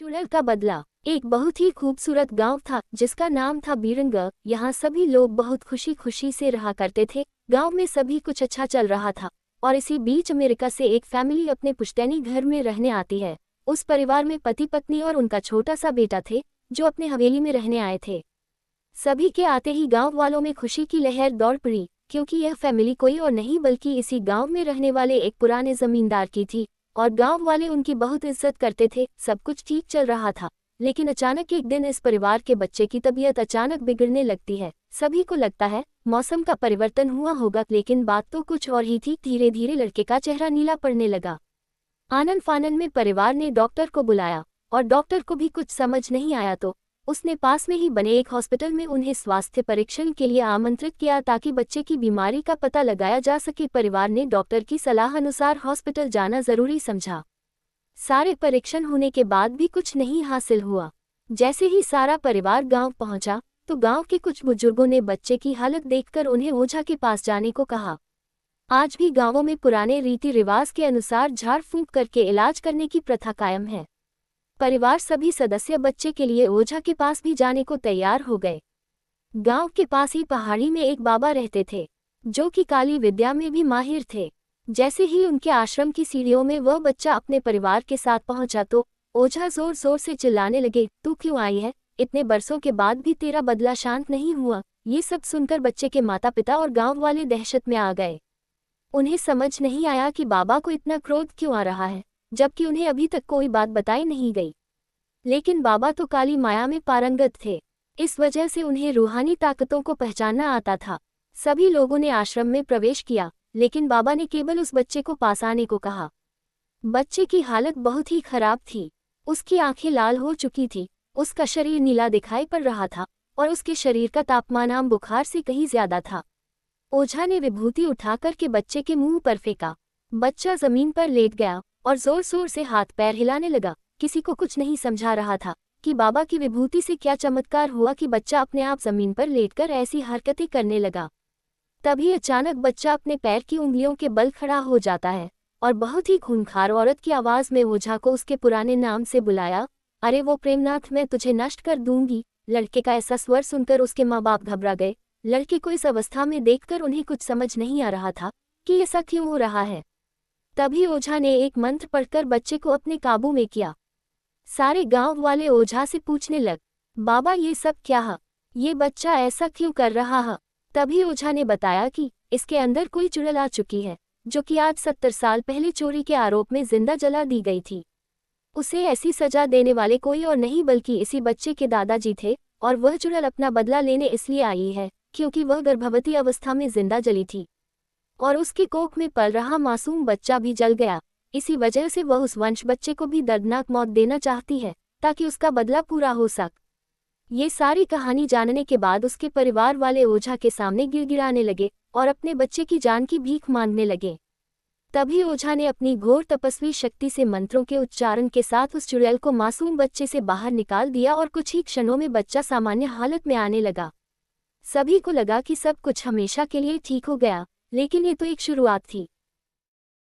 चुड़ैल का बदला। एक बहुत ही खूबसूरत गांव था जिसका नाम था बीरंग। यहाँ सभी लोग बहुत खुशी खुशी से रहा करते थे। गांव में सभी कुछ अच्छा चल रहा था और इसी बीच अमेरिका से एक फैमिली अपने पुश्तैनी घर में रहने आती है। उस परिवार में पति पत्नी और उनका छोटा सा बेटा थे जो अपने हवेली में रहने आए थे। सभी के आते ही गांव वालों में खुशी की लहर दौड़ पड़ी, क्योंकि यह फैमिली कोई और नहीं बल्कि इसी गांव में रहने वाले एक पुराने जमींदार की थी और गांव वाले उनकी बहुत इज्जत करते थे। सब कुछ ठीक चल रहा था, लेकिन अचानक एक दिन इस परिवार के बच्चे की तबीयत अचानक बिगड़ने लगती है। सभी को लगता है मौसम का परिवर्तन हुआ होगा, लेकिन बात तो कुछ और ही थी। धीरे धीरे लड़के का चेहरा नीला पड़ने लगा। आनन फानन में परिवार ने डॉक्टर को बुलाया और डॉक्टर को भी कुछ समझ नहीं आया तो उसने पास में ही बने एक हॉस्पिटल में उन्हें स्वास्थ्य परीक्षण के लिए आमंत्रित किया ताकि बच्चे की बीमारी का पता लगाया जा सके। परिवार ने डॉक्टर की सलाह अनुसार हॉस्पिटल जाना जरूरी समझा। सारे परीक्षण होने के बाद भी कुछ नहीं हासिल हुआ। जैसे ही सारा परिवार गांव पहुंचा तो गांव के कुछ बुजुर्गों ने बच्चे की हालत देखकर उन्हें ओझा के पास जाने को कहा। आज भी गांवों में पुराने रीति रिवाज के अनुसार झाड़ फूंक करके इलाज करने की प्रथा कायम है। परिवार सभी सदस्य बच्चे के लिए ओझा के पास भी जाने को तैयार हो गए। गांव के पास ही पहाड़ी में एक बाबा रहते थे जो कि काली विद्या में भी माहिर थे। जैसे ही उनके आश्रम की सीढ़ियों में वह बच्चा अपने परिवार के साथ पहुंचा तो ओझा जोर जोर से चिल्लाने लगे, तू क्यों आई है? इतने बरसों के बाद भी तेरा बदला शांत नहीं हुआ। ये सब सुनकर बच्चे के माता पिता और गांव वाले दहशत में आ गए। उन्हें समझ नहीं आया कि बाबा को इतना क्रोध क्यों आ रहा है, जबकि उन्हें अभी तक कोई बात बताई नहीं गई। लेकिन बाबा तो काली माया में पारंगत थे, इस वजह से उन्हें रूहानी ताकतों को पहचानना आता था। सभी लोगों ने आश्रम में प्रवेश किया, लेकिन बाबा ने केवल उस बच्चे को पास आने को कहा। बच्चे की हालत बहुत ही खराब थी। उसकी आंखें लाल हो चुकी थी, उसका शरीर नीला दिखाई पड़ रहा था और उसके शरीर का तापमान आम बुखार से कहीं ज्यादा था। ओझा ने विभूति उठाकर के बच्चे के मुंह पर फेंका। बच्चा जमीन पर लेट गया और जोर जोर से हाथ पैर हिलाने लगा। किसी को कुछ नहीं समझा रहा था कि बाबा की विभूति से क्या चमत्कार हुआ कि बच्चा अपने आप जमीन पर लेटकर ऐसी हरकतें करने लगा। तभी अचानक बच्चा अपने पैर की उंगलियों के बल खड़ा हो जाता है और बहुत ही खूंखार औरत की आवाज में ओझा को उसके पुराने नाम से बुलाया, अरे वो प्रेमनाथ, मैं तुझे नष्ट कर दूंगी। लड़के का ऐसा स्वर सुनकर उसके माँ बाप घबरा गए। लड़के को इस अवस्था में देखकर उन्हें कुछ समझ नहीं आ रहा था कि ऐसा क्यों हो रहा है। तभी ओझा ने एक मंत्र पढ़कर बच्चे को अपने काबू में किया। सारे गांव वाले ओझा से पूछने लग, बाबा ये सब क्या है? ये बच्चा ऐसा क्यों कर रहा है? तभी ओझा ने बताया कि इसके अंदर कोई चुड़ैल आ चुकी है जो कि आज 70 साल पहले चोरी के आरोप में जिंदा जला दी गई थी। उसे ऐसी सजा देने वाले कोई और नहीं बल्कि इसी बच्चे के दादाजी थे और वह चुड़ैल अपना बदला लेने इसलिए आई है क्योंकि वह गर्भवती अवस्था में जिंदा जली थी और उसके कोख में पल रहा मासूम बच्चा भी जल गया। इसी वजह से वह उस वंश बच्चे को भी दर्दनाक मौत देना चाहती है ताकि उसका बदला पूरा हो सके। ये सारी कहानी जानने के बाद उसके परिवार वाले ओझा के सामने गिड़गिड़ाने लगे और अपने बच्चे की जान की भीख मांगने लगे। तभी ओझा ने अपनी घोर तपस्वी शक्ति से मंत्रों के उच्चारण के साथ उस चुड़ैल को मासूम बच्चे से बाहर निकाल दिया और कुछ ही क्षणों में बच्चा सामान्य हालत में आने लगा। सभी को लगा कि सब कुछ हमेशा के लिए ठीक हो गया, लेकिन ये तो एक शुरुआत थी।